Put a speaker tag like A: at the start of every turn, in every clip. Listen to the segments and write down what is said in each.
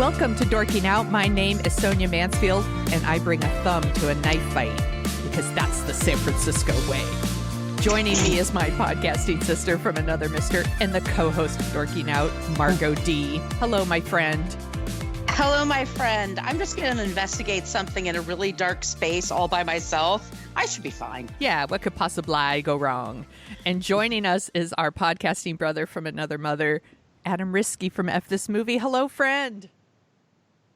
A: Welcome to Dorking Out. My name is Sonia Mansfield, and I bring a thumb to a knife fight because that's the San Francisco way. Joining me is my podcasting sister from another mister and the co-host of Dorking Out, Margo D. Hello, my friend.
B: Hello, my friend. I'm just going to investigate something in a really dark space all by myself. I should be fine.
A: Yeah, what could possibly go wrong? And joining us is our podcasting brother from another mother, Adam Riske from F This Movie. Hello, friend.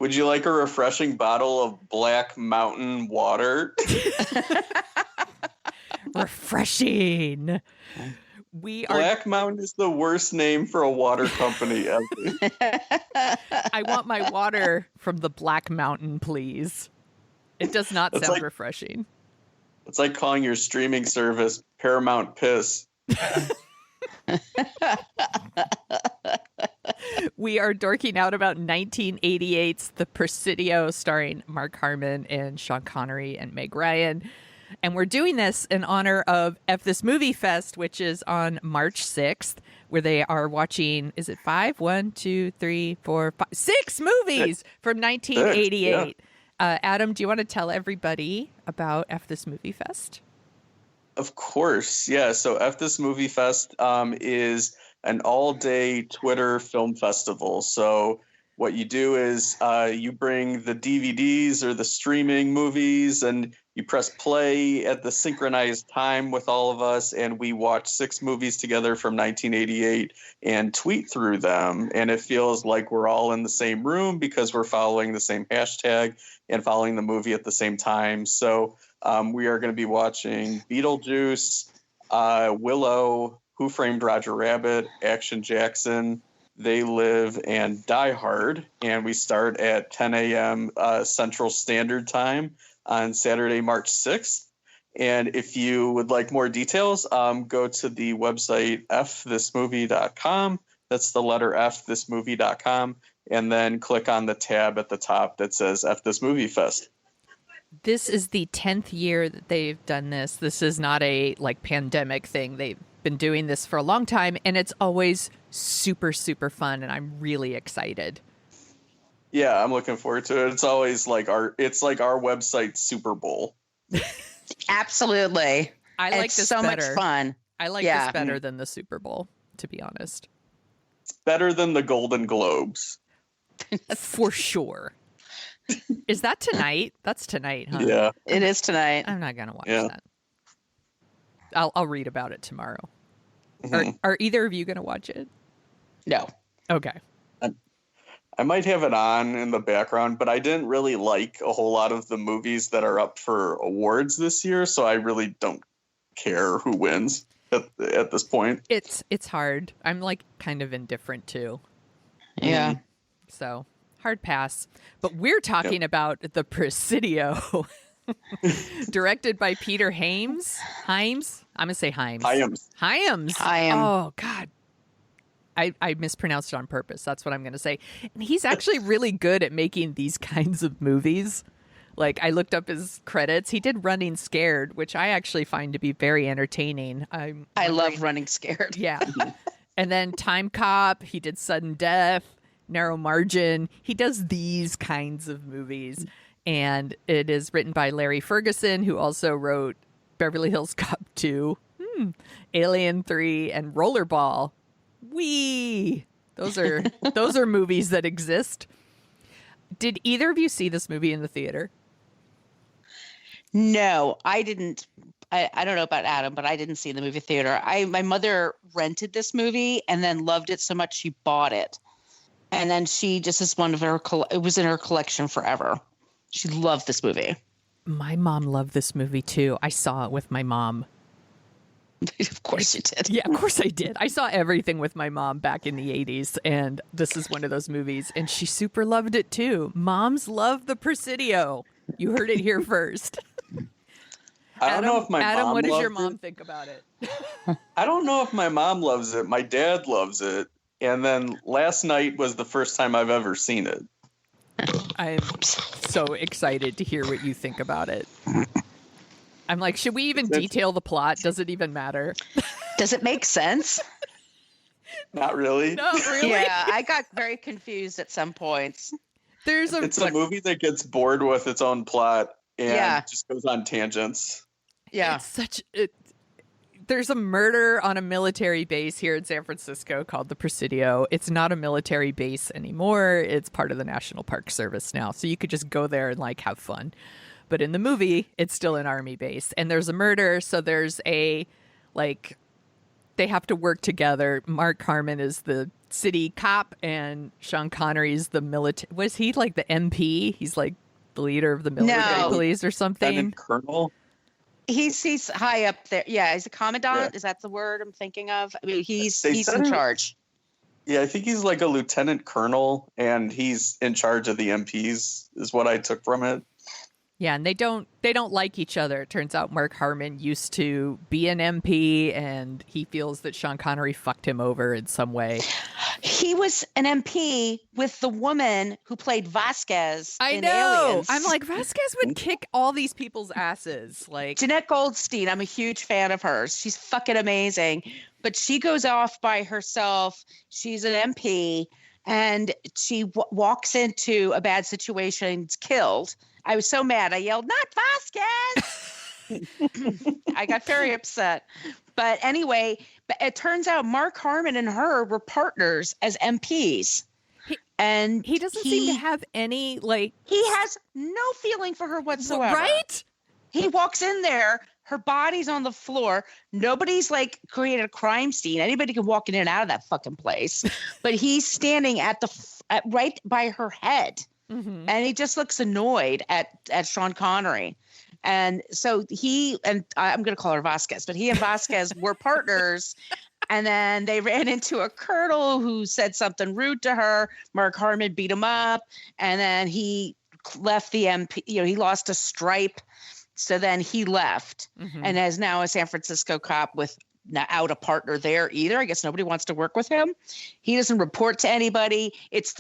C: Would you like a refreshing bottle of Black Mountain water?
A: Refreshing.
C: Black Mountain is the worst name for a water company ever.
A: I want my water from the Black Mountain, please. It does not sound refreshing.
C: It's like calling your streaming service Paramount Piss.
A: We are dorking out about 1988's The Presidio, starring Mark Harmon and Sean Connery and Meg Ryan. And we're doing this in honor of F This Movie Fest, which is on March 6th, where they are watching, is it 5? 1, 2, 3, 4, 5, 6 movies from 1988. Yeah. Adam, do you want to tell everybody about F This Movie Fest?
C: Of course, yeah. So F This Movie Fest is an all-day Twitter film festival. So what you do is you bring the DVDs or the streaming movies and you press play at the synchronized time with all of us, and we watch 6 movies together from 1988 and tweet through them. And it feels like we're all in the same room because we're following the same hashtag and following the movie at the same time. So we are going to be watching Beetlejuice, Willow, Who Framed Roger Rabbit, Action Jackson, They Live, and Die Hard. And we start at 10 a.m. Central Standard Time on Saturday, March 6th. And if you would like more details, go to the website fthismovie.com. That's the letter fthismovie.com. And then click on the tab at the top that says F This Movie Fest.
A: This is the 10th year that they've done this. This is not a pandemic thing. They've been doing this for a long time, and it's always super, super fun, and I'm really excited.
C: Yeah, I'm looking forward to it. It's always like our website Super Bowl.
B: Absolutely.
A: I like
B: it's
A: this
B: so
A: better.
B: much fun.
A: I like this better than the Super Bowl, to be honest.
C: It's better than the Golden Globes.
A: For sure. Is that tonight? That's tonight, huh?
C: Yeah.
B: It is tonight.
A: I'm not going to watch that. I'll read about it tomorrow. Mm-hmm. Are either of you going to watch it?
B: No.
A: Okay.
C: I might have it on in the background, but I didn't really like a whole lot of the movies that are up for awards this year, so I really don't care who wins at this point.
A: It's hard. I'm kind of indifferent too.
B: Yeah.
A: So hard pass. But we're talking about The Presidio, directed by Peter Hyams. Hyams? I'm going to say Hyams. Hyams. Oh, God. I mispronounced it on purpose. That's what I'm going to say. And he's actually really good at making these kinds of movies. I looked up his credits. He did Running Scared, which I actually find to be very entertaining.
B: I love Running Scared.
A: Yeah. And then Time Cop. He did Sudden Death, Narrow Margin. He does these kinds of movies. And it is written by Larry Ferguson, who also wrote Beverly Hills Cop 2, Alien 3, and Rollerball. Those are movies that exist. Did either of you see this movie in the theater?
B: No, I didn't. I don't know about Adam, but I didn't see the movie theater. My mother rented this movie and then loved it so much she bought it. And then she just is one of her, it was in her collection forever. She loved this movie.
A: My mom loved this movie too. I saw it with my mom.
B: Of course you did.
A: Yeah, of course I did. I saw everything with my mom back in the 80s, and this is one of those movies, and she super loved it too. Moms love The Presidio. You heard it here first.
C: I don't know if my
A: Adam,
C: mom
A: what does your
C: loved
A: mom
C: it.
A: think about it?
C: I don't know if my mom loves it. My dad loves it. And then last night was the first time I've ever seen it.
A: I'm so excited to hear what you think about it. I'm like, should we even detail the plot? Does it even matter?
B: Does it make sense?
C: Not really.
A: Not really.
B: Yeah, I got very confused at some points.
C: It's a movie that gets bored with its own plot and just goes on tangents.
B: Yeah.
A: There's a murder on a military base here in San Francisco called the Presidio. It's not a military base anymore. It's part of the National Park Service now. So you could just go there and like have fun. But in the movie, it's still an army base. And there's a murder. So there's they have to work together. Mark Harmon is the city cop and Sean Connery is the military. Was he like the MP? He's like the leader of the military police or something.
C: Lieutenant Colonel.
B: He's high up there. Yeah, he's a commandant. Yeah. Is that the word I'm thinking of? I mean, he's in charge.
C: Yeah, I think he's like a lieutenant colonel, and he's in charge of the MPs. Is what I took from it.
A: Yeah, and they don't like each other. It turns out Mark Harmon used to be an MP, and he feels that Sean Connery fucked him over in some way.
B: He was an MP with the woman who played Vasquez.
A: I know. Aliens. I'm like, Vasquez would kick all these people's asses. Like
B: Jeanette Goldstein, I'm a huge fan of hers. She's fucking amazing. But she goes off by herself. She's an MP, and she walks into a bad situation and is killed. I was so mad. I yelled, "Not Vasquez!" I got very upset. But anyway, it turns out Mark Harmon and her were partners as MPs. And
A: he doesn't seem to have any,
B: He has no feeling for her whatsoever.
A: Right?
B: He walks in there. Her body's on the floor. Nobody's created a crime scene. Anybody can walk in and out of that fucking place. But he's standing right by her head. Mm-hmm. And he just looks annoyed at Sean Connery. And so he, and I'm going to call her Vasquez, but he and Vasquez were partners. And then they ran into a colonel who said something rude to her. Mark Harmon beat him up. And then he left the MP, he lost a stripe. So then he left and is now a San Francisco cop without a partner there either. I guess nobody wants to work with him. He doesn't report to anybody. It's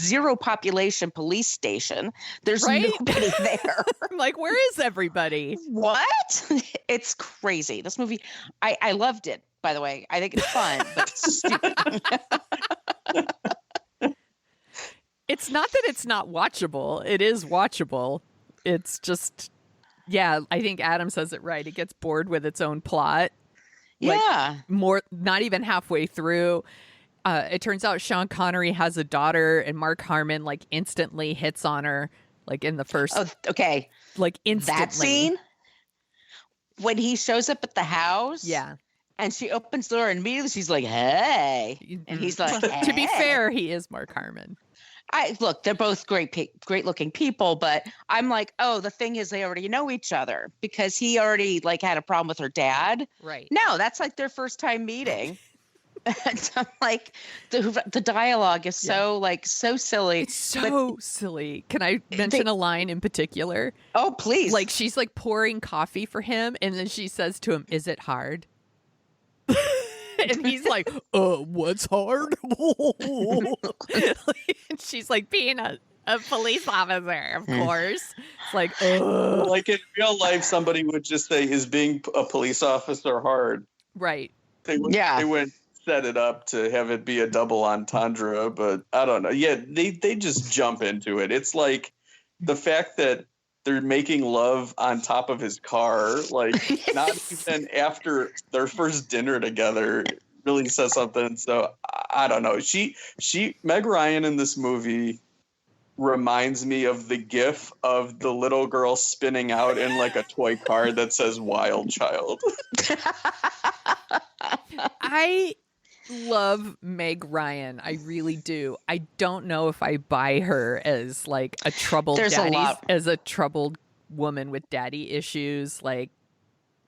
B: zero population police station. There's nobody there.
A: I'm like, where is everybody?
B: What? It's crazy. This movie, I loved it, by the way. I think it's fun, but it's stupid.
A: It's not that it's not watchable. It is watchable. It's just, I think Adam says it right. It gets bored with its own plot. Not even halfway through. It turns out Sean Connery has a daughter, and Mark Harmon instantly hits on her, in the first.
B: Oh, okay.
A: Instantly.
B: That scene when he shows up at the house.
A: Yeah.
B: And she opens the door, and immediately she's like, "Hey," and he's like, "Hey."
A: To be fair, he is Mark Harmon.
B: Look, they're both great looking people, but I'm like, oh, the thing is they already know each other because he already had a problem with her dad.
A: Right.
B: No, that's their first time meeting. And I'm like, the dialogue is so so silly.
A: It's so silly. Can I mention a line in particular?
B: Oh, please.
A: She's pouring coffee for him, and then she says to him, "Is it hard?" And he's like, what's hard? And she's being a police officer, of course. It's
C: in real life, somebody would just say, "Is being a police officer hard?"
A: Right.
C: They wouldn't set it up to have it be a double entendre, but I don't know. Yeah, they just jump into it. It's the fact that they're making love on top of his car, not even after their first dinner together, really says something. So I don't know. Meg Ryan in this movie reminds me of the gif of the little girl spinning out in a toy car that says "Wild Child."
A: I love Meg Ryan. I really do. I don't know if I buy her as a troubled as a troubled woman with daddy issues.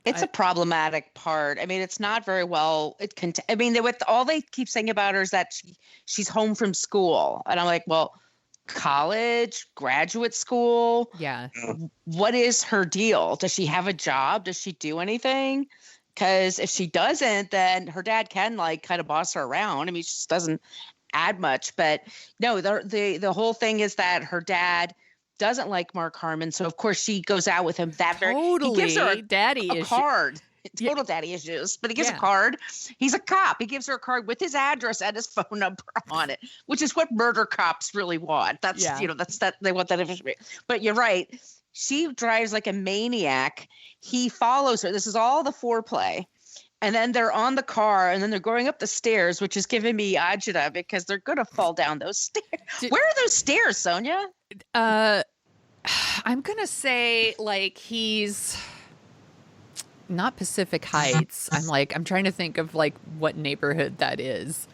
B: It's a problematic part. I mean, it's not very well. With all they keep saying about her is that she's home from school, and I'm like, well, college, graduate school.
A: Yeah.
B: What is her deal? Does she have a job? Does she do anything? Because if she doesn't, then her dad can kind of boss her around. I mean, she just doesn't add much. But no, the whole thing is that her dad doesn't like Mark Harmon, so of course she goes out with him. He gives her a
A: daddy
B: card. total daddy issues, but he gives a card. He's a cop. He gives her a card with his address and his phone number on it, which is what murder cops really want. That's, they want that information. But you're right. She drives like a maniac. He follows her. This is all the foreplay. And then they're on the car, and then they're going up the stairs, which is giving me agita because they're going to fall down those stairs. Where are those stairs, Sonia?
A: I'm going to say, like, he's not Pacific Heights. I'm trying to think of, like, what neighborhood that is.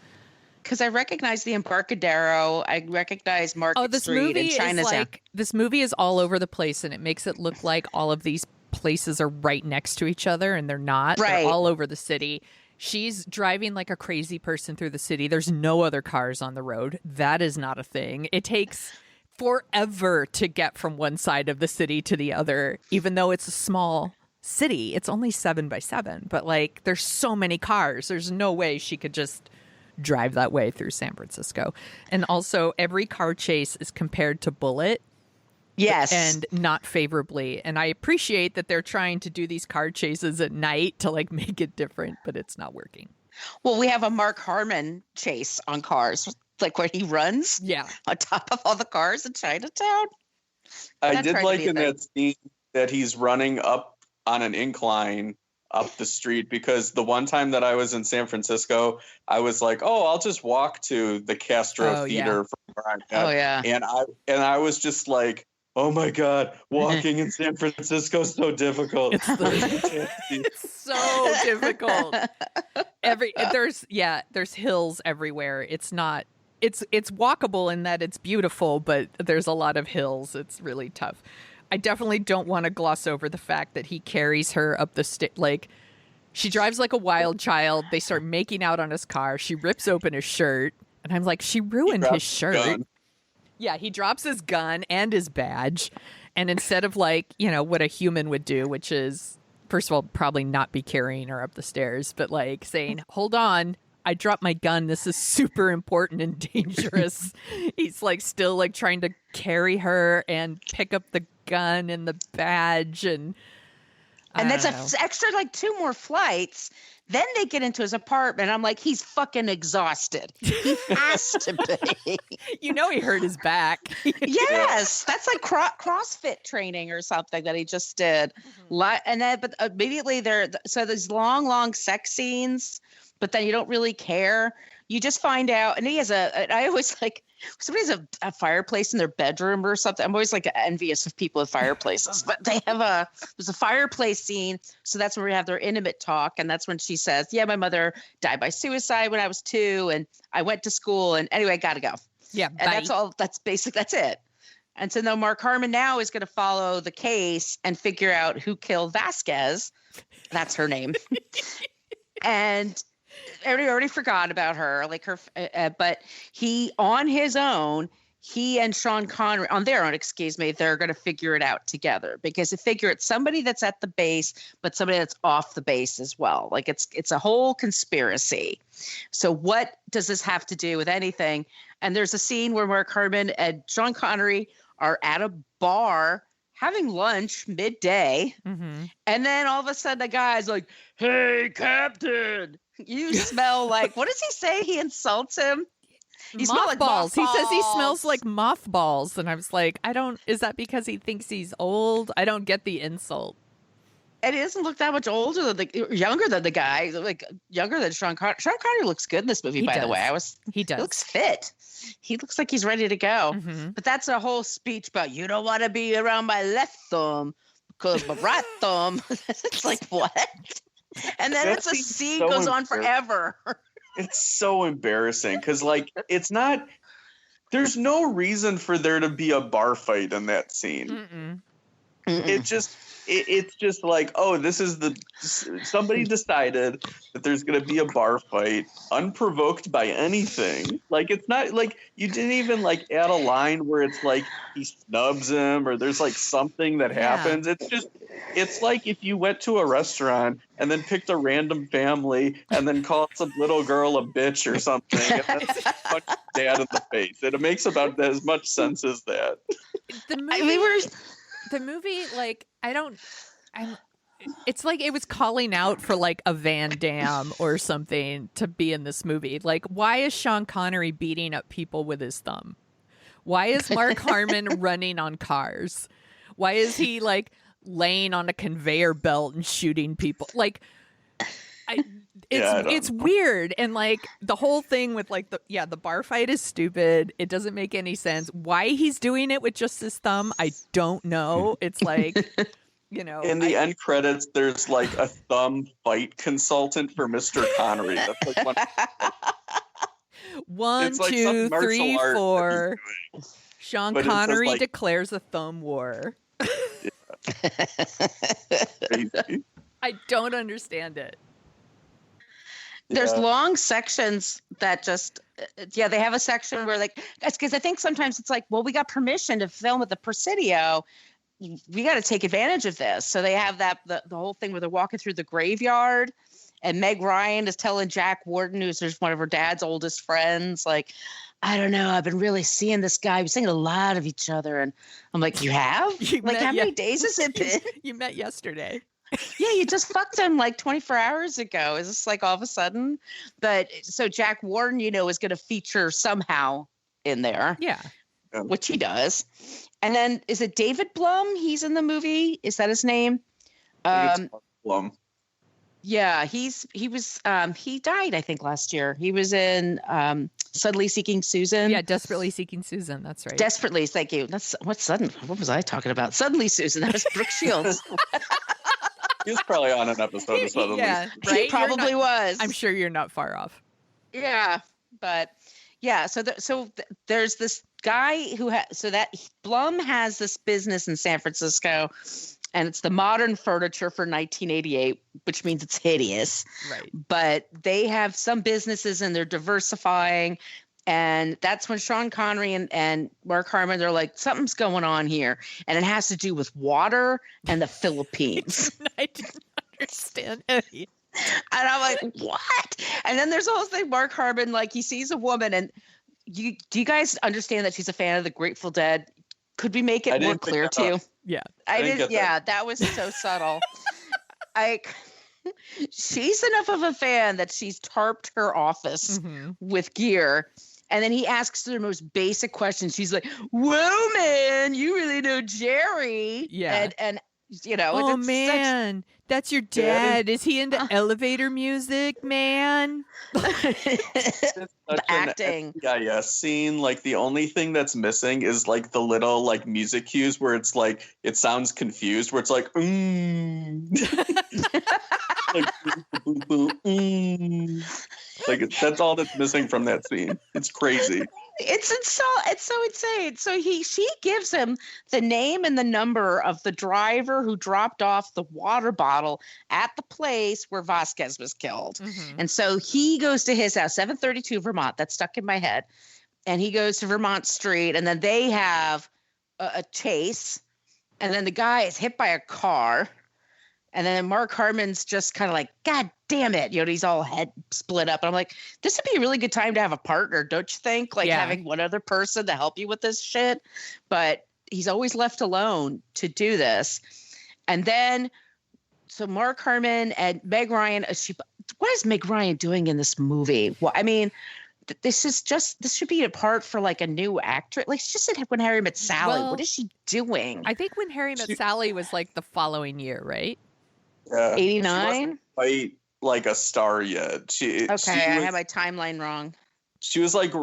B: Because I recognize the Embarcadero. I recognize Market Street and Chinatown.
A: This movie is all over the place, and it makes it look like all of these places are right next to each other, and they're not. Right. They're all over the city. She's driving like a crazy person through the city. There's no other cars on the road. That is not a thing. It takes forever to get from one side of the city to the other, even though it's a small city. It's only 7x7, but like there's so many cars. There's no way she could just drive that way through San Francisco. And also every car chase is compared to Bullet.
B: Yes.
A: And not favorably. And I appreciate that they're trying to do these car chases at night to like make it different, but it's not working.
B: Well, we have a Mark Harmon chase on cars, like where he runs on top of all the cars in Chinatown.
C: I did like in that scene that he's running up on an incline up the street, because the one time that I was in San Francisco, I was like, oh, I'll just walk to the Castro Theater from where I'm at.
B: Oh, yeah.
C: And I was just like, oh my God, walking in San Francisco is so difficult.
A: It's so difficult. There's hills everywhere. It's walkable in that it's beautiful, but there's a lot of hills. It's really tough. I definitely don't want to gloss over the fact that he carries her up the like she drives like a wild child. They start making out on his car. She rips open his shirt, and I'm like, she ruined his shirt. Yeah, he drops his gun and his badge. And instead of like, what a human would do, which is, first of all, probably not be carrying her up the stairs, but like saying, hold on, I dropped my gun. This is super important and dangerous. He's like still like trying to carry her and pick up the gun and the badge. And
B: that's an extra like 2 more flights. Then they get into his apartment. I'm like, he's fucking exhausted. He has to be.
A: He hurt his back.
B: Yes, that's like CrossFit training or something that he just did. And then, but immediately so there's long sex scenes, but then you don't really care. You just find out, and he has I always like, somebody has a fireplace in their bedroom or something. I'm always like envious of people with fireplaces, but there's a fireplace scene. So that's where we have their intimate talk. And that's when she says, yeah, my mother died by suicide when I was 2 and I went to school, and anyway, I got to go.
A: Yeah.
B: And that's all, that's it. And so now Mark Harmon now is going to follow the case and figure out who killed Vasquez. That's her name. And everybody already forgot about her, like her, but he on his own, he and Sean Connery on their own, they're going to figure it out together, because they figure it's somebody that's at the base, but somebody that's off the base as well. Like it's a whole conspiracy. So what does this have to do with anything? And there's a scene where Mark Harmon and Sean Connery are at a bar having lunch midday. Mm-hmm. And then all of a sudden the guy's like, hey, Captain, you smell like, what does he say? He insults him.
A: He smells like mothballs. He says he smells like mothballs. And I was like, is that because he thinks he's old? I don't get the insult.
B: And he doesn't look that much older younger than the guy, like younger than Sean Connery. Sean Connery looks good in this movie, by the way. He does. He looks fit. He looks like he's ready to go. Mm-hmm. But that's a whole speech about, you don't want to be around my left thumb because my right thumb. It's like, what? And then it's a scene goes on forever.
C: It's so embarrassing because, like, there's no reason for there to be a bar fight in that scene. Mm-mm. Mm-mm. It's just like, oh, somebody decided that there's going to be a bar fight unprovoked by anything. Like, it's not like you didn't even like add a line where it's like he snubs him or there's like something that happens. It's like if you went to a restaurant and then picked a random family and then called some little girl a bitch or something and then punched dad in the face. It makes about as much sense as that.
A: The movie, like, it's like it was calling out for like a Van Damme or something to be in this movie. Like, why is Sean Connery beating up people with his thumb? Why is Mark Harmon running on cars? Why is he like laying on a conveyor belt and shooting people? Like, it's weird. And like the whole thing with like the bar fight is stupid. It doesn't make any sense. Why he's doing it with just his thumb, I don't know. It's like, you know,
C: in the end credits, there's like a thumb fight consultant for Mr. Connery. That's like
A: one, two, three, four. Sean Connery like, declares a thumb war.
C: Crazy.
A: I don't understand it.
B: There's long sections that just, they have a section where like, that's because I think sometimes it's like, well, we got permission to film at the Presidio. We got to take advantage of this. So they have that, the whole thing where they're walking through the graveyard and Meg Ryan is telling Jack Warden, who's just one of her dad's oldest friends, like, I don't know, I've been really seeing this guy. We're seeing a lot of each other. And I'm like, you have? How many days has it been?
A: You met yesterday.
B: Yeah, you just fucked him like 24 hours ago. Is this like all of a sudden? But so Jack Warden, you know, is going to feature somehow in there.
A: Yeah.
B: Which he does. And then is it David Blum? He's in the movie. Is that his name?
C: Blum.
B: Yeah, he died, I think, last year. He was in Suddenly Seeking Susan.
A: Yeah, Desperately Seeking Susan. That's right.
B: Desperately, thank you. What was I talking about? Suddenly Susan. That was Brooke Shields.
C: He was probably on an episode of Suddenly.
B: Yeah, right? He probably was.
A: I'm sure you're not far off.
B: Yeah, but yeah. So there's this guy who Blum has this business in San Francisco, and it's the modern furniture for 1988, which means it's hideous.
A: Right.
B: But they have some businesses and they're diversifying. And that's when Sean Connery and Mark Harmon, they're like, something's going on here. And it has to do with water and the Philippines.
A: I didn't understand any.
B: And I'm like, what? And then there's also thing, Mark Harmon, like he sees a woman and do you guys understand that she's a fan of the Grateful Dead? Could we make it more clear to you?
A: Yeah.
B: I did. Yeah, that was so subtle. She's enough of a fan that she's tarped her office with gear. And then he asks her the most basic questions. She's like, whoa, man, you really know Jerry.
A: Yeah.
B: And you know.
A: Oh, man, that's your dad. Is he into elevator music, man?
B: The acting.
C: Yeah. Scene. Like the only thing that's missing is like the little like music cues where it's like, it sounds confused, where it's like, like, like that's all that's missing from that scene. It's crazy.
B: It's so insane. So she gives him the name and the number of the driver who dropped off the water bottle at the place where Vasquez was killed. And so he goes to his house, 732 Vermont. That's stuck in my head. And he goes to Vermont Street, and then they have a chase, and then the guy is hit by a car. And then Mark Harmon's just kind of like, God damn it. You know, he's all head split up. And I'm like, this would be a really good time to have a partner, don't you think? Like having one other person to help you with this shit. But he's always left alone to do this. And then, so Mark Harmon and Meg Ryan, what is Meg Ryan doing in this movie? Well, I mean, this should be a part for like a new actress. Like she just said When Harry Met Sally. What is she doing?
A: I think When Harry Met Sally was like the following year, right?
C: Yeah.
B: 89?
C: She wasn't quite like a star yet.
B: I had my timeline wrong.
C: She was like,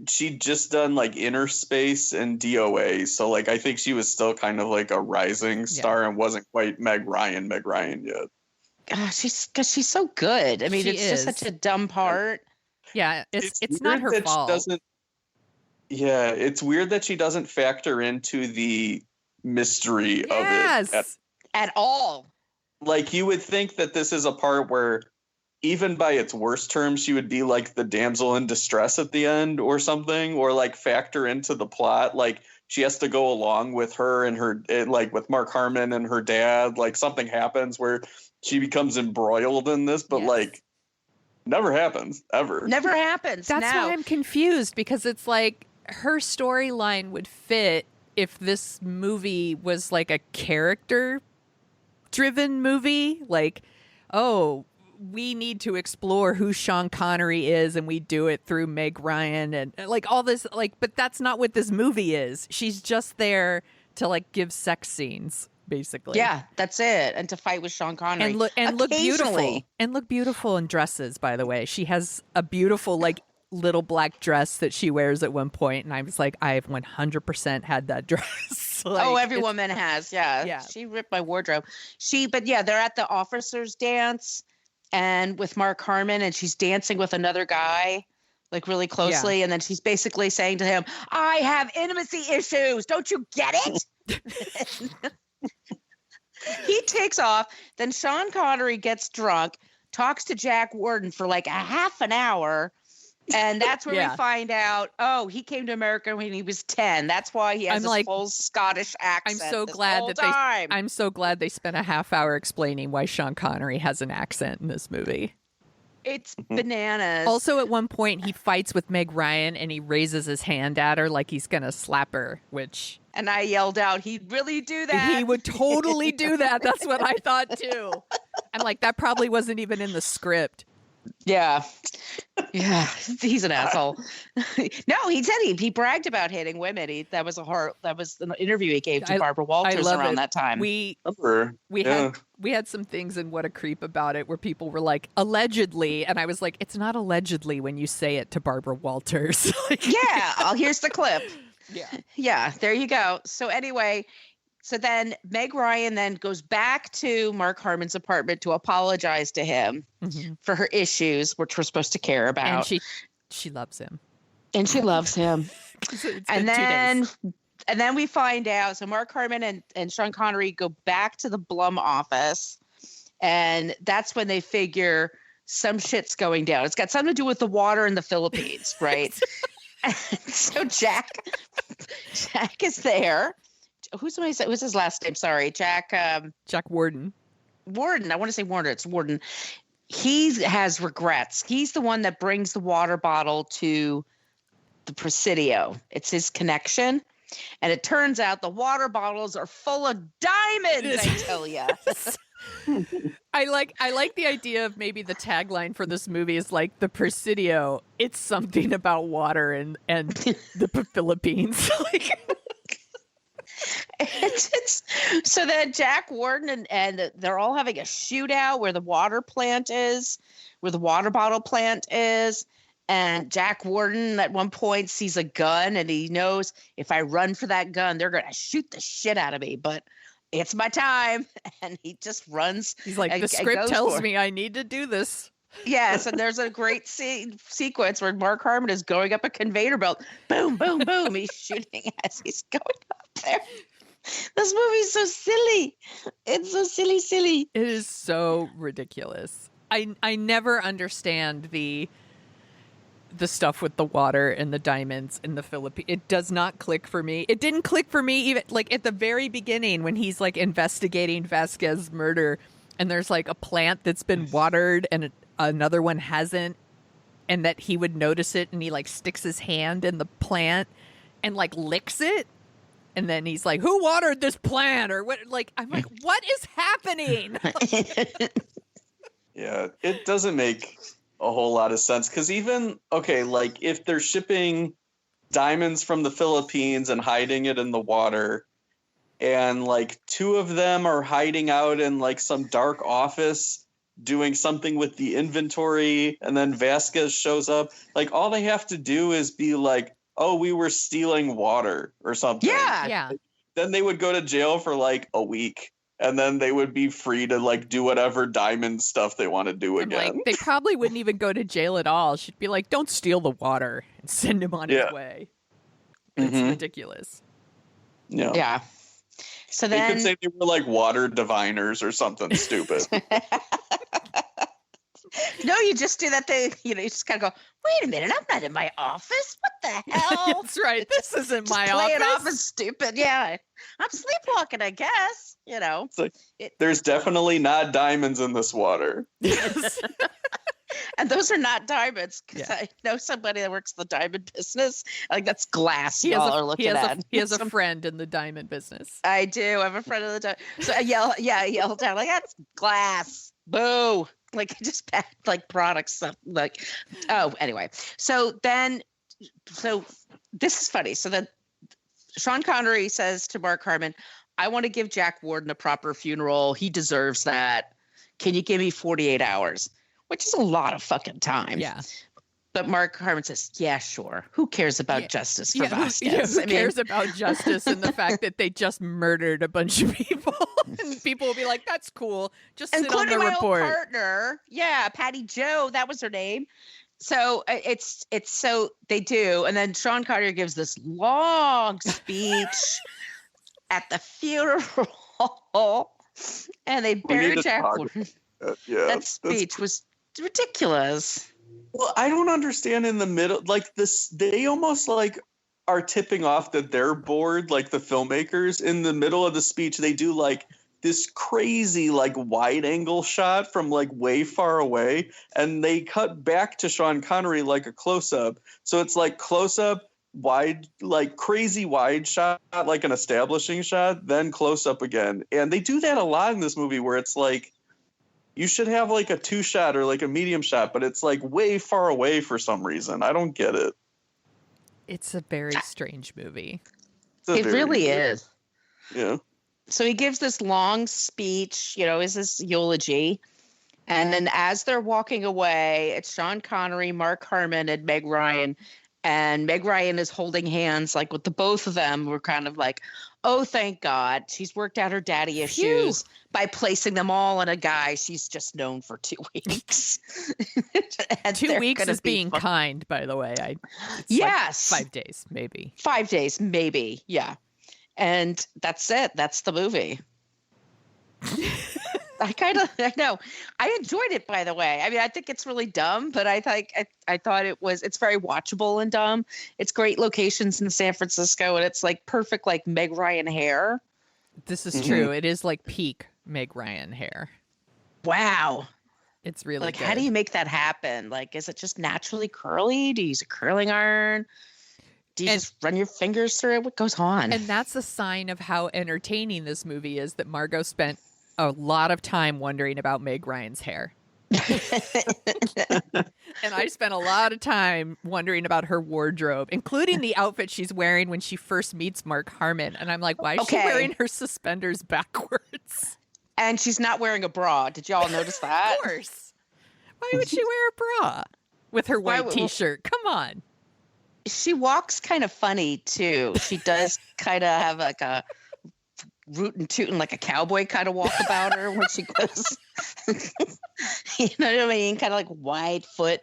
C: she'd just done like Inner Space and DOA. So like, I think she was still kind of like a rising star and wasn't quite Meg Ryan yet.
B: Because she's so good. I mean, just such a dumb part.
A: Yeah. It's not her fault.
C: It's weird that she doesn't factor into the mystery of it
B: at all.
C: Like you would think that this is a part where even by its worst terms, she would be like the damsel in distress at the end or something, or like factor into the plot. Like she has to go along with her and like with Mark Harmon and her dad, like something happens where she becomes embroiled in this, but like never happens ever.
B: Never happens.
A: That's why I'm confused, because it's like her storyline would fit if this movie was like a character plot-driven movie. Like, oh, we need to explore who Sean Connery is, and we do it through Meg Ryan and like all this. Like, but that's not what this movie is. She's just there to like give sex scenes, basically.
B: Yeah, that's it, and to fight with Sean Connery
A: and look beautiful in dresses. By the way, she has a beautiful like little black dress that she wears at one point, and I was like, I've 100% had that dress. Like,
B: every woman has. Yeah, she ripped my wardrobe. But yeah, they're at the officers' dance, and with Mark Harmon, and she's dancing with another guy, like really closely, and then she's basically saying to him, "I have intimacy issues. Don't you get it?" He takes off. Then Sean Connery gets drunk, talks to Jack Warden for like a half an hour. And that's where we find out, he came to America when he was 10. That's why he has this full Scottish accent.
A: I'm so glad they spent a half hour explaining why Sean Connery has an accent in this movie.
B: It's bananas.
A: Also, at one point, he fights with Meg Ryan and he raises his hand at her like he's going to slap her,
B: And I yelled out, he'd really do that.
A: He would totally do that. That's what I thought, too. I'm like, that probably wasn't even in the script.
B: Yeah, he's an asshole. No, he said he bragged about hitting women. That was an interview he gave to Barbara Walters around that time.
A: We had some things in What a Creep about it where people were like, allegedly, and I was like, it's not allegedly when you say it to Barbara Walters.
B: Here's the clip. Yeah, there you go. So anyway, then Meg Ryan then goes back to Mark Harmon's apartment to apologize to him for her issues, which we're supposed to care about.
A: And she loves him.
B: And she loves him.
A: And
B: then we find out, so Mark Harmon and Sean Connery go back to the Blum office, and that's when they figure some shit's going down. It's got something to do with the water in the Philippines, right? And so Jack is there. Who's his last name? Sorry, Jack
A: Warden.
B: Warden. I want to say Warden. It's Warden. He has regrets. He's the one that brings the water bottle to the Presidio. It's his connection. And it turns out the water bottles are full of diamonds, I tell you.
A: I like the idea of maybe the tagline for this movie is like the Presidio. It's something about water and the Philippines.
B: So then Jack Warden and they're all having a shootout where the water bottle plant is. And Jack Warden at one point sees a gun and he knows if I run for that gun, they're going to shoot the shit out of me. But it's my time. And he just runs.
A: He's like, the script tells me I need to do this.
B: Yes, and there's a great sequence where Mark Harmon is going up a conveyor belt. Boom, boom, boom. He's shooting as he's going up there. This movie's so silly. It's so silly.
A: It is so ridiculous. I never understand the stuff with the water and the diamonds in the Philippines. It does not click for me. It didn't click for me even like at the very beginning when he's like investigating Vasquez's murder and there's like a plant that's been watered and another one hasn't, and that he would notice it and he like sticks his hand in the plant and like licks it. And then he's like, who watered this plant? Or what? Like, I'm like, what is happening?
C: Yeah, it doesn't make a whole lot of sense. Because like if they're shipping diamonds from the Philippines and hiding it in the water, and like two of them are hiding out in like some dark office doing something with the inventory, and then Vasquez shows up, like all they have to do is be like, oh, we were stealing water or something.
A: Yeah.
C: Then they would go to jail for like a week, and then they would be free to like do whatever diamond stuff they want to do again.
A: Like, they probably wouldn't even go to jail at all. She'd be like, don't steal the water and send him on his way. It's ridiculous.
C: Yeah.
B: Yeah. So then
C: they could say they were like water diviners or something stupid.
B: No, you just do that thing. You just kind of go, wait a minute, I'm not in my office. What the hell?
A: That's right. This isn't my
B: play
A: office.
B: It off as stupid. Yeah. I'm sleepwalking, I guess.
C: It's like, there's definitely not diamonds in this water.
A: Yes.
B: And those are not diamonds, because I know somebody that works in the diamond business. Like, that's glass y'all are looking at.
A: He has a friend in the diamond business.
B: I do. I have a friend in the diamond. So I yell down, like, that's glass. Boo. Like, just bad, like, products. Stuff. Like, oh, anyway. So this is funny. So then Sean Connery says to Mark Harmon, I want to give Jack Warden a proper funeral. He deserves that. Can you give me 48 hours? Which is a lot of fucking time.
A: Yeah.
B: But Mark Harmon says, yeah, sure. Who cares about justice for Vasquez?
A: Who cares about justice and the fact that they just murdered a bunch of people? And people will be like, that's cool. Just sit on the report.
B: Including my old partner. Yeah, Patty Joe. That was her name. So it's so they do. And then Sean Connery gives this long speech at the funeral. And they buried Jack Warden. That speech was ridiculous.
C: Well, I don't understand in the middle, like this, they almost like are tipping off that they're bored, like the filmmakers. In the middle of the speech, they do like this crazy like wide angle shot from like way far away, and they cut back to Sean Connery like a close up. So it's like close up, wide, like crazy wide shot, like an establishing shot, then close up again. And they do that a lot in this movie, where it's like, you should have like a 2-shot or like a medium shot, but it's like way far away for some reason. I don't get it.
A: It's a very strange movie.
B: It really is.
C: Yeah.
B: So he gives this long speech, is this eulogy. And then as they're walking away, it's Sean Connery, Mark Harmon, and Meg Ryan. And Meg Ryan is holding hands, like with the both of them. We're kind of like, oh, thank God. She's worked out her daddy issues by placing them all on a guy she's just known for 2 weeks.
A: 2 weeks is being kind, by the way.
B: Yes.
A: Like 5 days, maybe.
B: 5 days, maybe. Yeah. And that's it. That's the movie. I know. I enjoyed it, by the way. I mean, I think it's really dumb, but I thought it's very watchable and dumb. It's great locations in San Francisco, and it's like perfect, like Meg Ryan hair.
A: This is true. It is like peak Meg Ryan hair.
B: Wow.
A: It's really
B: like,
A: good.
B: how do you make that happen? Like, is it just naturally curly? Do you use a curling iron? Do you just run your fingers through it? What goes on?
A: And that's a sign of how entertaining this movie is, that Margo spent a lot of time wondering about Meg Ryan's hair. And I spent a lot of time wondering about her wardrobe, including the outfit she's wearing when she first meets Mark Harmon. And I'm like, why is she wearing her suspenders backwards?
B: And she's not wearing a bra. Did y'all notice that?
A: Of course. Why would she wear a bra with her white t-shirt? Come on.
B: She walks kind of funny, too. She does kind of have like a rootin' tootin' like a cowboy kind of walk about her when she goes. You know what I mean? Kind of like wide foot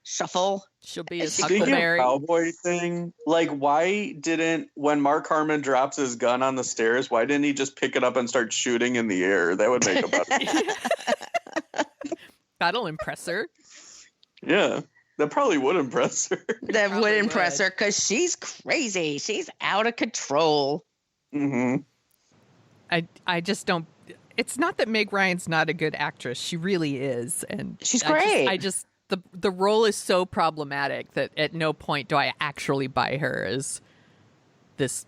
B: shuffle.
A: She'll be a
C: Huckleberry cowboy thing. Like, when Mark Harmon drops his gun on the stairs, why didn't he just pick it up and start shooting in the air? That would make a better.
A: That'll impress her.
C: Yeah. That probably would impress her.
B: That would impress her, because she's crazy. She's out of control.
C: Mm-hmm.
A: I just don't. It's not that Meg Ryan's not a good actress. She really is, and
B: she's great.
A: The role is so problematic that at no point do I actually buy her as this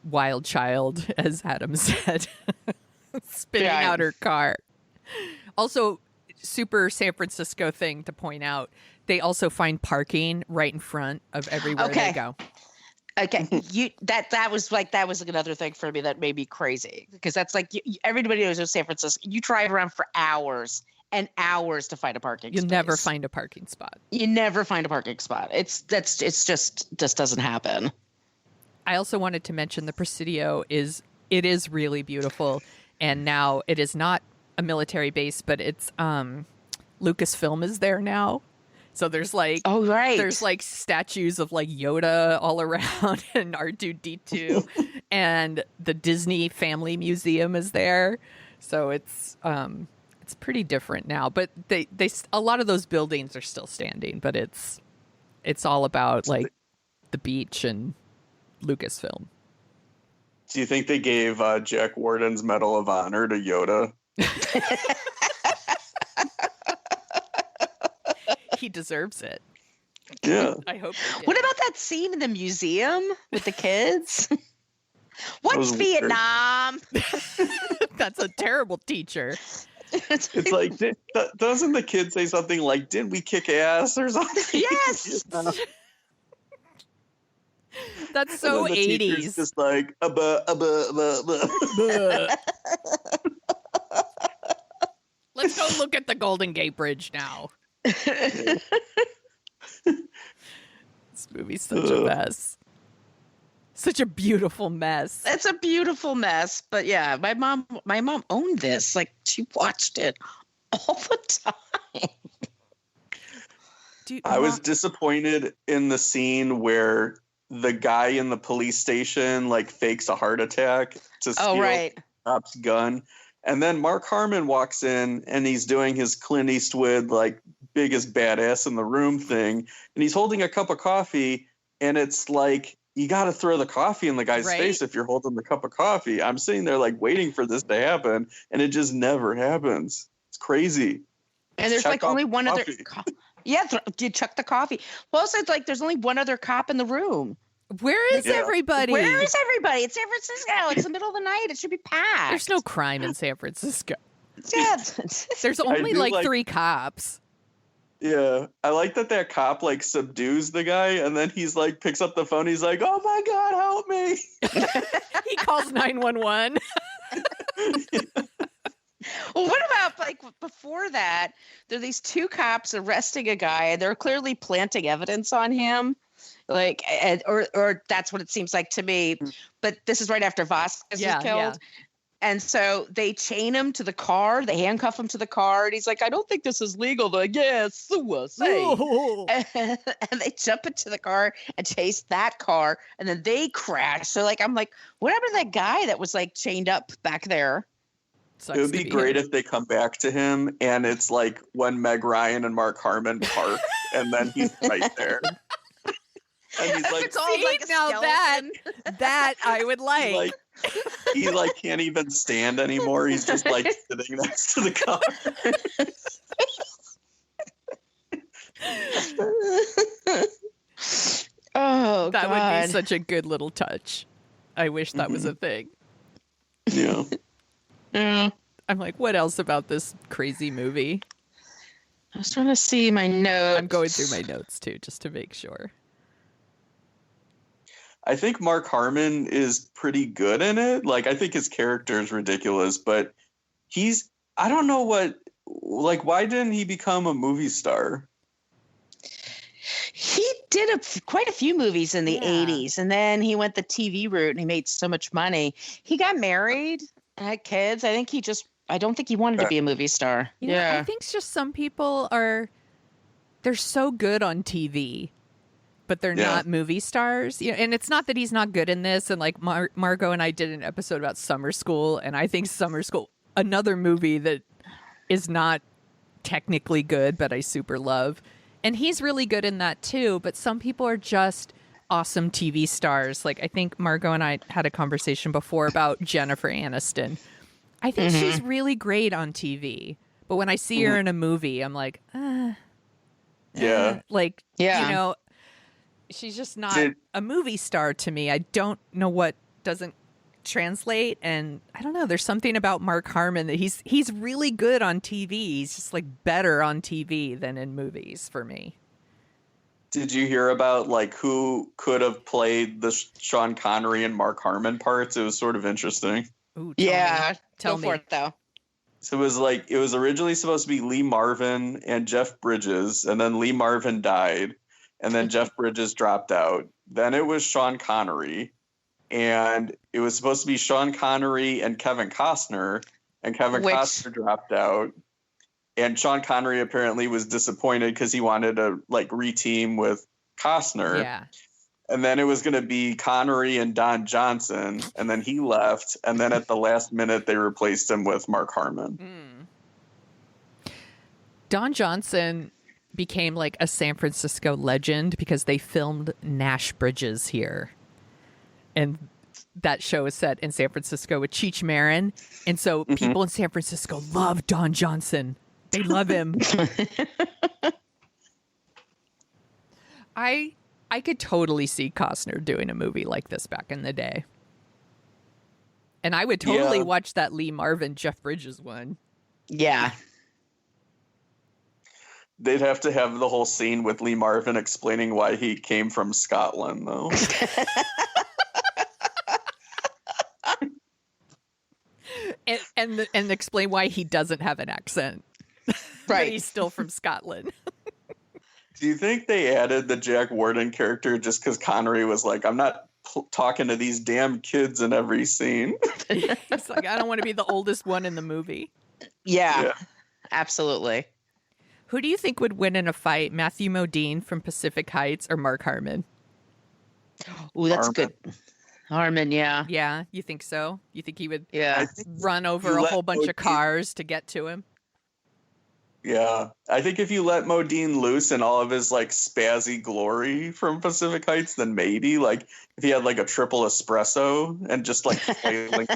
A: wild child, as Adam said, spinning out her car. Also, super San Francisco thing to point out: they also find parking right in front of everywhere they go.
B: Okay, that was another thing for me that made me crazy, because that's like everybody knows in San Francisco, you drive around for hours and hours to find a parking space.
A: You'll never find a parking spot.
B: You never find a parking spot. It's just doesn't happen.
A: I also wanted to mention the Presidio is really beautiful, and now it is not a military base, but it's Lucasfilm is there now. So there's like, there's like statues of like Yoda all around and R2-D2, and the Disney Family Museum is there. So it's pretty different now, but they a lot of those buildings are still standing, but it's all about like the beach and Lucasfilm.
C: Do you think they gave Jack Warden's Medal of Honor to Yoda?
A: he deserves it.
C: Yeah.
A: I hope they did.
B: What about that scene in the museum with the kids? What's Vietnam?
A: That's a terrible teacher.
C: It's like, doesn't the kid say something like, didn't we kick ass or something?
B: Yes.
A: That's so 80s.
C: Just like,
A: Let's go look at the Golden Gate Bridge now. This movie's such a mess. Such a beautiful mess.
B: It's a beautiful mess. But yeah, my mom owned this. Like, she watched it all the time.
A: Dude,
C: I was disappointed in the scene where the guy in the police station like fakes a heart attack to steal the cop's gun. And then Mark Harmon walks in and he's doing his Clint Eastwood, like, biggest badass in the room thing. And he's holding a cup of coffee. And it's like, you got to throw the coffee in the guy's face if you're holding the cup of coffee. I'm sitting there like waiting for this to happen. And it just never happens. It's crazy.
B: And there's like only one other. Yeah, you chuck the coffee. Well, also, it's like there's only one other cop in the room.
A: Where is everybody?
B: Where is everybody? It's San Francisco. It's the middle of the night. It should be packed.
A: There's no crime in San Francisco.
B: Yeah.
A: There's only like 3 cops.
C: Yeah. I like that cop like subdues the guy and then he's like picks up the phone. He's like, oh my God, help me.
A: He calls 911.
B: Well, what about like before that? There are these 2 cops arresting a guy and they're clearly planting evidence on him. Like, or that's what it seems like to me. But this is right after Vasquez was killed. Yeah. And so they chain him to the car. They handcuff him to the car. And he's like, I don't think this is legal. They're like, yeah, and they jump into the car and chase that car. And then they crash. So like, I'm like, what happened to that guy that was like chained up back there?
C: It would be great if they come back to him and it's like when Meg Ryan and Mark Harmon park and then he's right there. And he's like,
B: it's all like a
A: now
B: skeleton.
A: that I would like.
C: He like can't even stand anymore. He's just like sitting next to the car.
B: Oh,
A: that
B: God.
A: would be such a good little touch. I wish that was a thing.
C: Yeah.
A: I'm like, what else about this crazy movie?
B: I was trying to see my notes.
A: I'm going through my notes too, just to make sure.
C: I think Mark Harmon is pretty good in it. Like, I think his character is ridiculous, but I don't know why didn't he become a movie star?
B: He did quite a few movies in the 80s, and then he went the TV route and he made so much money. He got married and had kids. I don't think he wanted to be a movie star.
A: You know, I think it's just some people they're so good on TV, but they're not movie stars. You know, and it's not that he's not good in this. And like Margo and I did an episode about Summer School, and I think Summer School, another movie that is not technically good, but I super love. And he's really good in that too. But some people are just awesome TV stars. Like I think Margo and I had a conversation before about Jennifer Aniston. I think she's really great on TV. But when I see her in a movie, I'm like, you know, she's just not a movie star to me. I don't know what doesn't translate. And I don't know. There's something about Mark Harmon that he's really good on TV. He's just like better on TV than in movies for me.
C: Did you hear about like who could have played the Sean Connery and Mark Harmon parts? It was sort of interesting.
A: Ooh,
B: tell me. For it though.
C: So it was originally supposed to be Lee Marvin and Jeff Bridges, and then Lee Marvin died, and then Jeff Bridges dropped out. Then it was Sean Connery, and it was supposed to be Sean Connery and Kevin Costner, and Costner dropped out. And Sean Connery apparently was disappointed because he wanted to like reteam with Costner.
A: Yeah.
C: And then it was going to be Connery and Don Johnson, and then he left. And then at the last minute, they replaced him with Mark Harmon.
A: Don Johnson became like a San Francisco legend because they filmed Nash Bridges here. And that show is set in San Francisco with Cheech Marin. And so people in San Francisco love Don Johnson. They love him. I could totally see Costner doing a movie like this back in the day. And I would totally watch that Lee Marvin, Jeff Bridges one.
B: Yeah.
C: They'd have to have the whole scene with Lee Marvin explaining why he came from Scotland, though.
A: and explain why he doesn't have an accent.
B: Right.
A: But he's still from Scotland.
C: Do you think they added the Jack Warden character just because Connery was like, I'm not talking to these damn kids in every scene?
A: He's like, I don't want to be the oldest one in the movie.
B: Yeah. Absolutely.
A: Who do you think would win in a fight, Matthew Modine from Pacific Heights or Mark Harmon?
B: Ooh, that's good. Harmon, yeah.
A: Yeah, you think so? You think he would run over a whole bunch of cars to get to him?
C: Yeah. I think if you let Modine loose in all of his like spazzy glory from Pacific Heights, then maybe like if he had like a triple espresso and just like flailing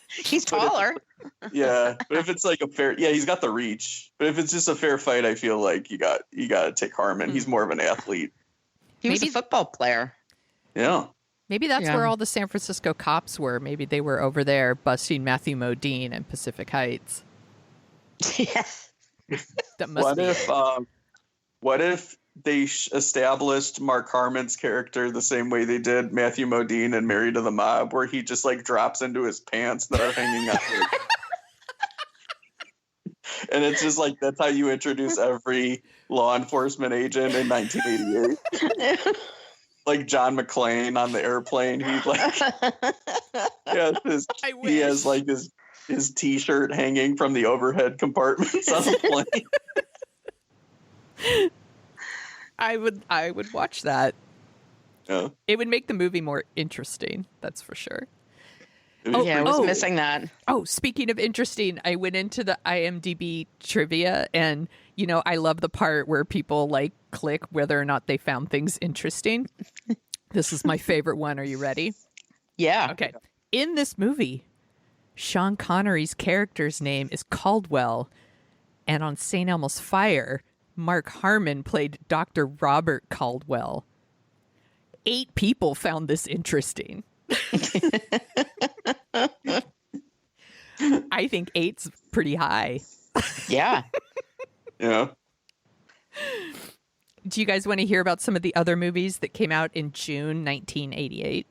B: He's taller.
C: Yeah, but if it's like a fair, he's got the reach. But if it's just a fair fight, I feel like you got to take Harmon. He's more of an athlete.
B: He was a football player.
C: Yeah.
A: Maybe that's where all the San Francisco cops were. Maybe they were over there busting Matthew Modine in Pacific Heights.
B: Yeah.
A: That must be.
C: What if they established Mark Harmon's character the same way they did Matthew Modine in Married to the Mob, where he just like drops into his pants that are hanging out. And it's just like, that's how you introduce every law enforcement agent in 1988. Like John McClane on the airplane. He like, he has like his t-shirt hanging from the overhead compartments on the plane.
A: I would watch that.
C: Yeah.
A: It would make the movie more interesting, that's for sure.
B: I was missing that.
A: Oh, speaking of interesting, I went into the IMDb trivia and, I love the part where people like click whether or not they found things interesting. This is my favorite one. Are you ready?
B: Yeah.
A: Okay. In this movie, Sean Connery's character's name is Caldwell, and on St. Elmo's Fire, Mark Harmon played Dr. Robert Caldwell. 8 people found this interesting. I think 8's pretty high.
B: Yeah.
C: Yeah.
A: Do you guys want to hear about some of the other movies that came out in June 1988?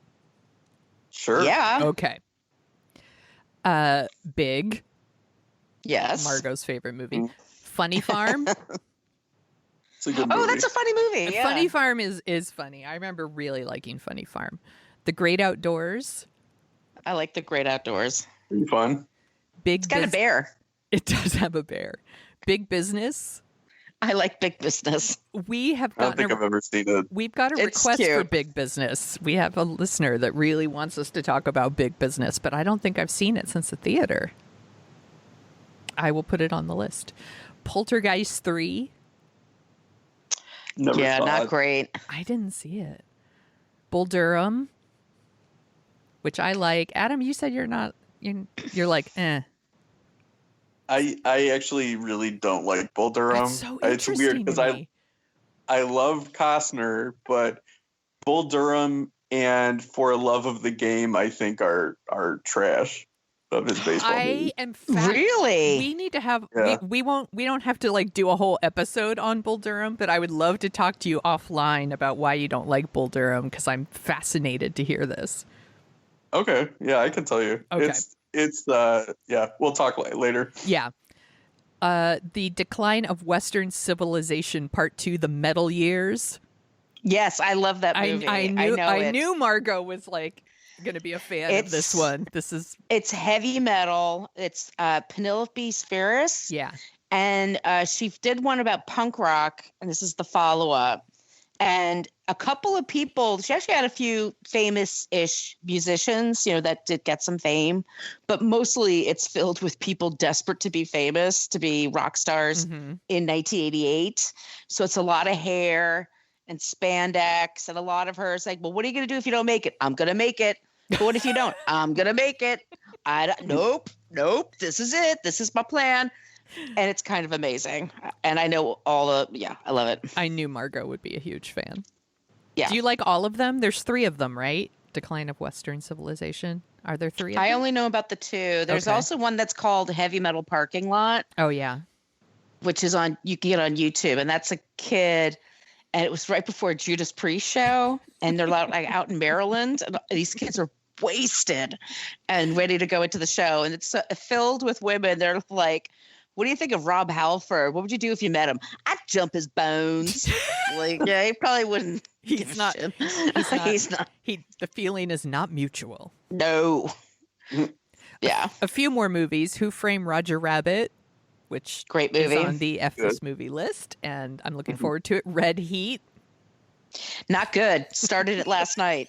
C: Sure.
B: Yeah.
A: Okay. Big.
B: Yes.
A: Margo's favorite movie. Funny Farm.
C: It's a good movie.
B: Oh, that's a funny movie. Yeah.
A: Funny Farm is funny. I remember really liking Funny Farm. The Great Outdoors.
B: I like The Great Outdoors.
C: Pretty fun.
B: It's got a bear.
A: It does have a bear. Big Business.
B: I like Big Business.
A: I don't
C: think I've ever seen it.
A: We've got a request for Big Business. We have a listener that really wants us to talk about Big Business, but I don't think I've seen it since the theater. I will put it on the list. Poltergeist 3.
C: Never saw
B: not
C: it.
B: great.
A: I didn't see it. Bull Durham, which I like. Adam, you said you're not. You're like, eh.
C: I actually really don't like Bull Durham.
A: That's so
C: It's weird because I love Costner, but Bull Durham and For Love of the Game I think are trash of his baseball movies.
B: Really?
A: We need to have we don't have to like do a whole episode on Bull Durham, but I would love to talk to you offline about why you don't like Bull Durham because I'm fascinated to hear this.
C: Okay, yeah, I can tell you.
A: Okay.
C: It's we'll talk later.
A: Yeah. The Decline of Western Civilization Part 2, The Metal Years.
B: Yes, I love that movie.
A: I knew Margo was like going to be a fan of this one.
B: It's heavy metal. It's Penelope Spheris.
A: Yeah.
B: And she did one about punk rock, and this is the follow-up. And a couple of people, she actually had a few famous-ish musicians, that did get some fame, but mostly it's filled with people desperate to be famous, to be rock stars in 1988. So it's a lot of hair and spandex, and a lot of her is like, well, what are you going to do if you don't make it? I'm going to make it. But what if you don't? I'm going to make it. Nope. This is it. This is my plan. And it's kind of amazing. And I know I love it.
A: I knew Margo would be a huge fan.
B: Yeah.
A: Do you like all of them? There's 3 of them, right? Decline of Western Civilization. Are there 3 of them?
B: I only know about the 2. There's also one that's called Heavy Metal Parking Lot.
A: Oh, yeah.
B: Which is you can get on YouTube. And that's a kid. And it was right before Judas Priest show. And they're like out in Maryland. And these kids are wasted and ready to go into the show. And it's filled with women. They're like, what do you think of Rob Halford? What would you do if you met him? I'd jump his bones. He probably wouldn't.
A: He's not. The feeling is not mutual.
B: No. Yeah.
A: A few more movies. Who Framed Roger Rabbit, which
B: great movie
A: is on the F this movie list, and I'm looking forward to it. Red Heat.
B: Not good. Started it last night.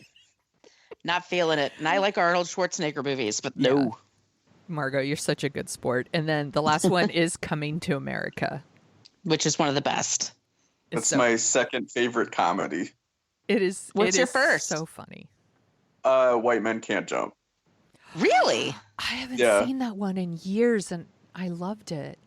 B: Not feeling it. And I like Arnold Schwarzenegger movies, but no.
A: Yeah. Margo, you're such a good sport. And then the last one is Coming to America,
B: which is one of the best.
C: That's my second favorite comedy.
A: It is.
B: What's your first?
A: So funny.
C: White Men Can't Jump.
B: Really?
A: I haven't seen that one in years, and I loved it.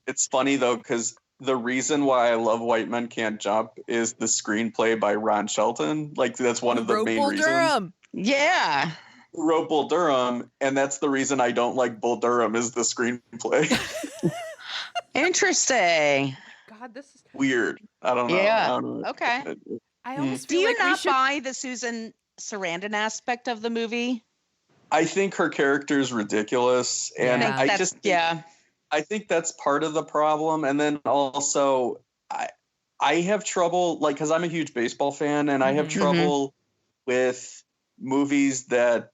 C: It's funny though, because the reason why I love White Men Can't Jump is the screenplay by Ron Shelton. Like that's one of the main reasons.
A: Durham.
B: Yeah.
C: Wrote Bull Durham, and that's the reason I don't like Bull Durham is the screenplay.
B: Interesting.
A: God, this is
C: weird. I don't know.
B: Yeah. Okay.
A: I almost
B: Do you not buy the Susan Sarandon aspect of the movie?
C: I think her character is ridiculous, and I think that's part of the problem. And then also, I have trouble, like, because I'm a huge baseball fan, and I have trouble with movies that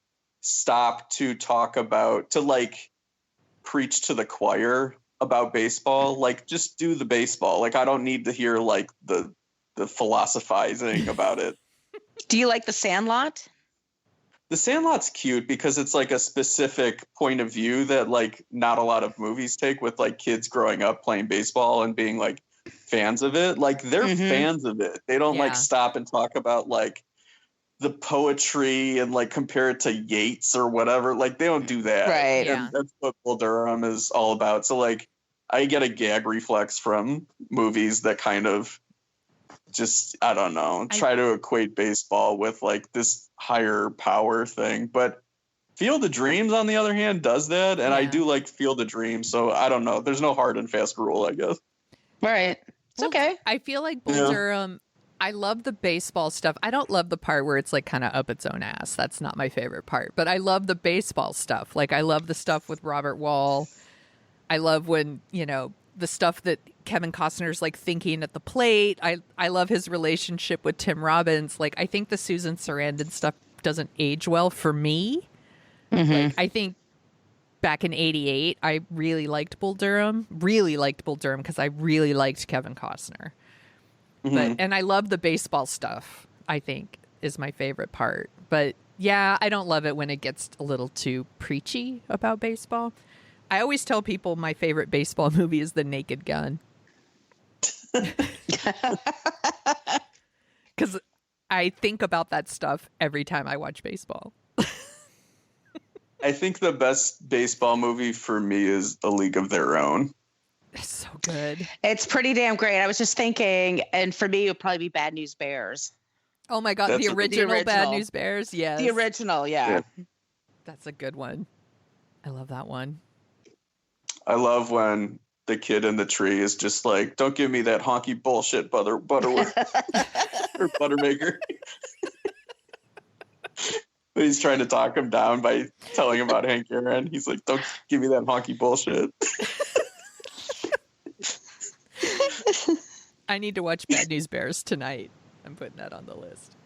C: stop to talk about, to like preach to the choir about baseball. Like, just do the baseball. Like, I don't need to hear like the philosophizing about it.
B: Do you like The Sandlot?
C: The Sandlot's cute because it's like a specific point of view that like not a lot of movies take, with like kids growing up playing baseball and being like fans of it. Like they're fans of it. They don't like stop and talk about like the poetry and like compare it to Yeats or whatever. Like they don't do that.
B: Right.
C: And that's what Bull Durham is all about. So like I get a gag reflex from movies that kind of just, I don't know, try to equate baseball with like this higher power thing. But Field of Dreams, on the other hand, does that. And I do like Field of Dreams. So I don't know. There's no hard and fast rule, I guess.
B: Right. It's okay.
A: I feel like Bull Durham, I love the baseball stuff. I don't love the part where it's like kind of up its own ass. That's not my favorite part. But I love the baseball stuff. Like I love the stuff with Robert Wall. I love when, you know, the stuff that Kevin Costner's like thinking at the plate. I love his relationship with Tim Robbins. Like I think the Susan Sarandon stuff doesn't age well for me. Like I think back in '88, I really liked Bull Durham. Because I really liked Kevin Costner. And I love the baseball stuff, I think, is my favorite part. But yeah, I don't love it when it gets a little too preachy about baseball. I always tell people my favorite baseball movie is The Naked Gun. Because I think about that stuff every time I watch baseball.
C: I think the best baseball movie for me is A League of Their Own.
A: It's so good.
B: It's pretty damn great. I was just thinking, and for me, it would probably be Bad News Bears.
A: Oh my God, the original Bad News Bears? Yes.
B: The original, yeah.
A: That's a good one. I love that one.
C: I love when the kid in the tree is just like, don't give me that honky bullshit butterworth or buttermaker. But he's trying to talk him down by telling him about Hank Aaron. He's like, don't give me that honky bullshit.
A: I need to watch Bad News Bears tonight. I'm putting that on the list.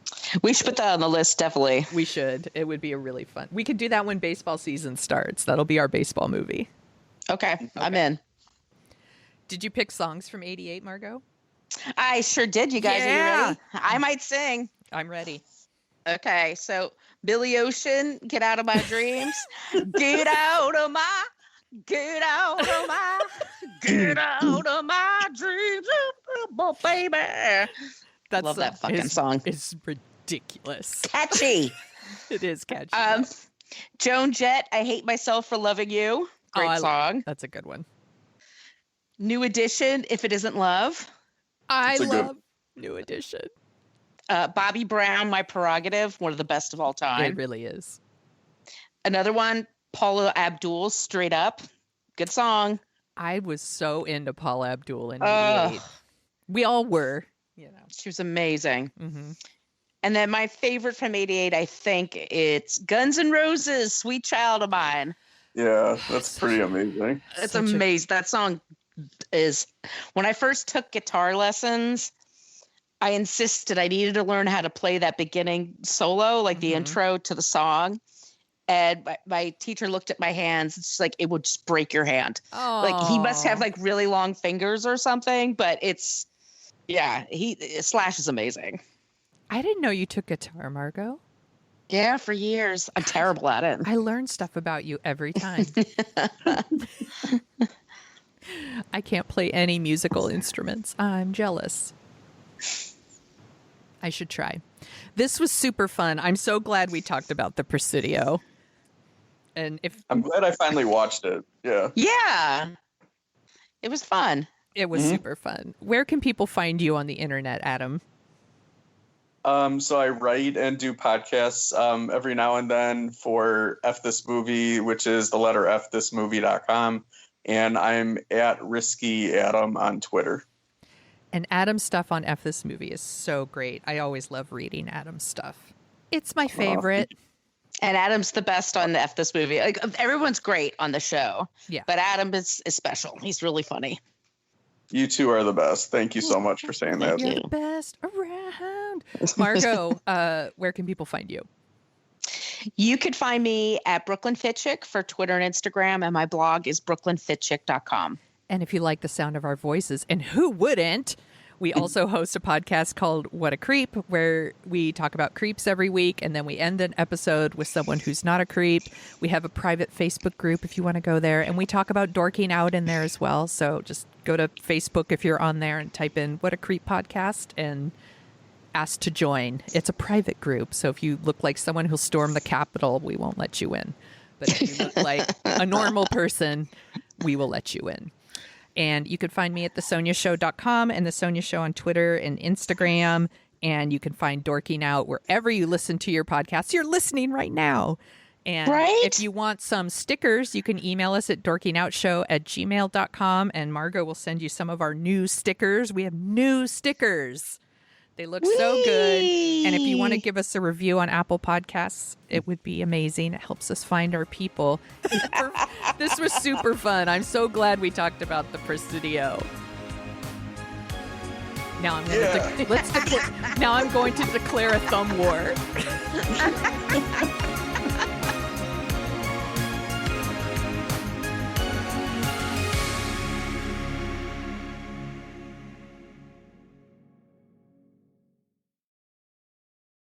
B: We should put that on the list, definitely.
A: We should. It would be a really fun. We could do that when baseball season starts. That'll be our baseball movie.
B: Okay. I'm in.
A: Did you pick songs from '88, Margo?
B: I sure did. You guys, are you ready? I might sing.
A: I'm ready.
B: Okay, so Billy Ocean, Get Out of My Dreams. Get out of my dreams, baby. Love that fucking song.
A: It's ridiculous.
B: Catchy.
A: It is catchy.
B: Joan Jett, I Hate Myself for Loving You. Great song.
A: That's a good one.
B: New Edition, If It Isn't Love.
A: I love New Edition.
B: Bobby Brown, My Prerogative, one of the best of all time.
A: It really is.
B: Another one, Paula Abdul, Straight Up. Good song.
A: I was so into Paula Abdul in 88. We all were.
B: She was amazing.
A: Mm-hmm.
B: And then my favorite from 88, I think it's Guns N' Roses, Sweet Child of Mine.
C: Yeah, that's pretty amazing.
B: It's amazing. That song is, when I first took guitar lessons, I insisted I needed to learn how to play that beginning solo, like the intro to the song. And my teacher looked at my hands. It's just like, it would just break your hand.
A: Oh.
B: Like, he must have like really long fingers or something, but it's, Slash is amazing.
A: I didn't know you took guitar, Margo.
B: Yeah, for years. I'm terrible at it.
A: I learn stuff about you every time. I can't play any musical instruments. I'm jealous. I should try. This was super fun. I'm so glad we talked about the Presidio. And
C: I'm glad I finally watched it. Yeah.
B: Yeah. It was fun.
A: It was super fun. Where can people find you on the internet, Adam?
C: So I write and do podcasts every now and then for F This Movie, which is the letter F thismovie.com. And I'm at Risky Adam on Twitter.
A: And Adam's stuff on F This Movie is so great. I always love reading Adam's stuff. It's my favorite.
B: And Adam's the best on F This Movie. Like, everyone's great on the show.
A: Yeah.
B: But Adam is special. He's really funny.
C: You two are the best. Thank you so much for saying that.
A: You're the best around. Margo, where can people find you?
B: You could find me at Brooklyn Fitchick for Twitter and Instagram, and my blog is brooklynfitchick.com.
A: And if you like the sound of our voices, and who wouldn't, we also host a podcast called What a Creep, where we talk about creeps every week, and then we end an episode with someone who's not a creep. We have a private Facebook group if you want to go there, and we talk about dorking out in there as well. So just go to Facebook if you're on there and type in What a Creep podcast and ask to join. It's a private group, so if you look like someone who'll storm the Capitol, we won't let you in. But if you look like a normal person, we will let you in. And you can find me at thesoniashow.com and The Sonia Show on Twitter and Instagram. And you can find Dorking Out wherever you listen to your podcasts. You're listening right now. And if you want some stickers, you can email us at dorkingoutshow@gmail.com. And Margo will send you some of our new stickers. We have new stickers. They look so good. And if you want to give us a review on Apple Podcasts, it would be amazing. It helps us find our people. This was super fun. I'm so glad we talked about the Presidio. Now I'm going to declare a thumb war.